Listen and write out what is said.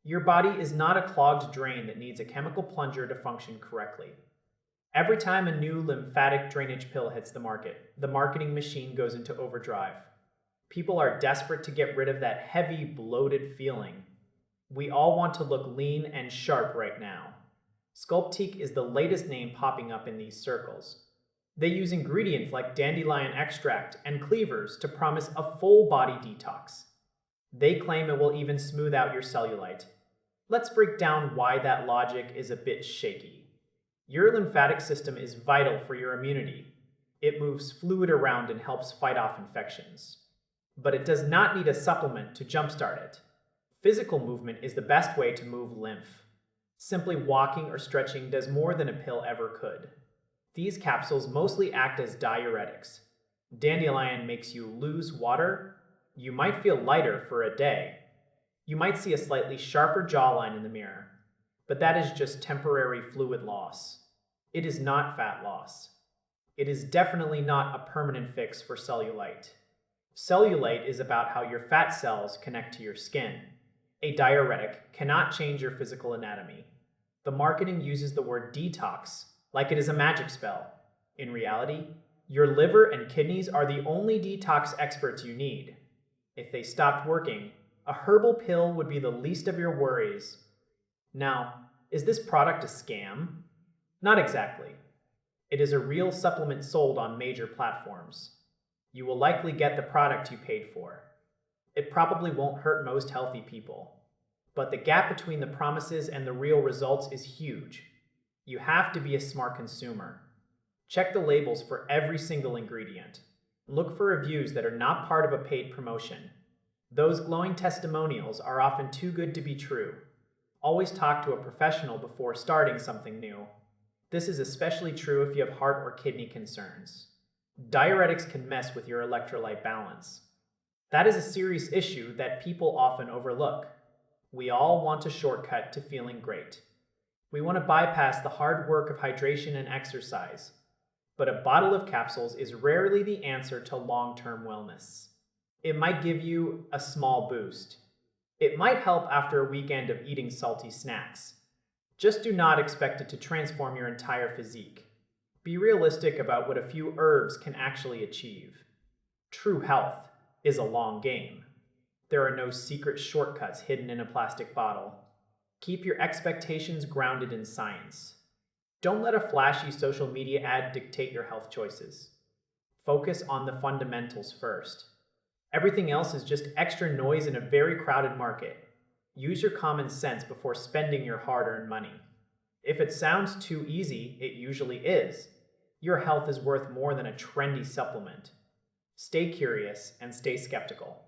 Your body is not a clogged drain that needs a chemical plunger to function correctly. Every time a new lymphatic drainage pill hits the market, the marketing machine goes into overdrive. People are desperate to get rid of that heavy, bloated feeling. We all want to look lean and sharp right now. Sculptique is the latest name popping up in these circles. They use ingredients like dandelion extract and cleavers to promise a full body detox. They claim it will even smooth out your cellulite. Let's break down why that logic is a bit shaky. Your lymphatic system is vital for your immunity. It moves fluid around and helps fight off infections. But it does not need a supplement to jumpstart it. Physical movement is the best way to move lymph. Simply walking or stretching does more than a pill ever could. These capsules mostly act as diuretics. Dandelion makes you lose water. You might feel lighter for a day. You might see a slightly sharper jawline in the mirror, but that is just temporary fluid loss. It is not fat loss. It is definitely not a permanent fix for cellulite. Cellulite is about how your fat cells connect to your skin. A diuretic cannot change your physical anatomy. The marketing uses the word detox like it is a magic spell. In reality, your liver and kidneys are the only detox experts you need. If they stopped working, a herbal pill would be the least of your worries. Now, is this product a scam? Not exactly. It is a real supplement sold on major platforms. You will likely get the product you paid for. It probably won't hurt most healthy people. But the gap between the promises and the real results is huge. You have to be a smart consumer. Check the labels for every single ingredient. Look for reviews that are not part of a paid promotion. Those glowing testimonials are often too good to be true. Always talk to a professional before starting something new. This is especially true if you have heart or kidney concerns. Diuretics can mess with your electrolyte balance. That is a serious issue that people often overlook. We all want a shortcut to feeling great. We want to bypass the hard work of hydration and exercise. But a bottle of capsules is rarely the answer to long-term wellness. It might give you a small boost. It might help after a weekend of eating salty snacks. Just do not expect it to transform your entire physique. Be realistic about what a few herbs can actually achieve. True health is a long game. There are no secret shortcuts hidden in a plastic bottle. Keep your expectations grounded in science. Don't let a flashy social media ad dictate your health choices. Focus on the fundamentals first. Everything else is just extra noise in a very crowded market. Use your common sense before spending your hard-earned money. If it sounds too easy, it usually is. Your health is worth more than a trendy supplement. Stay curious and stay skeptical.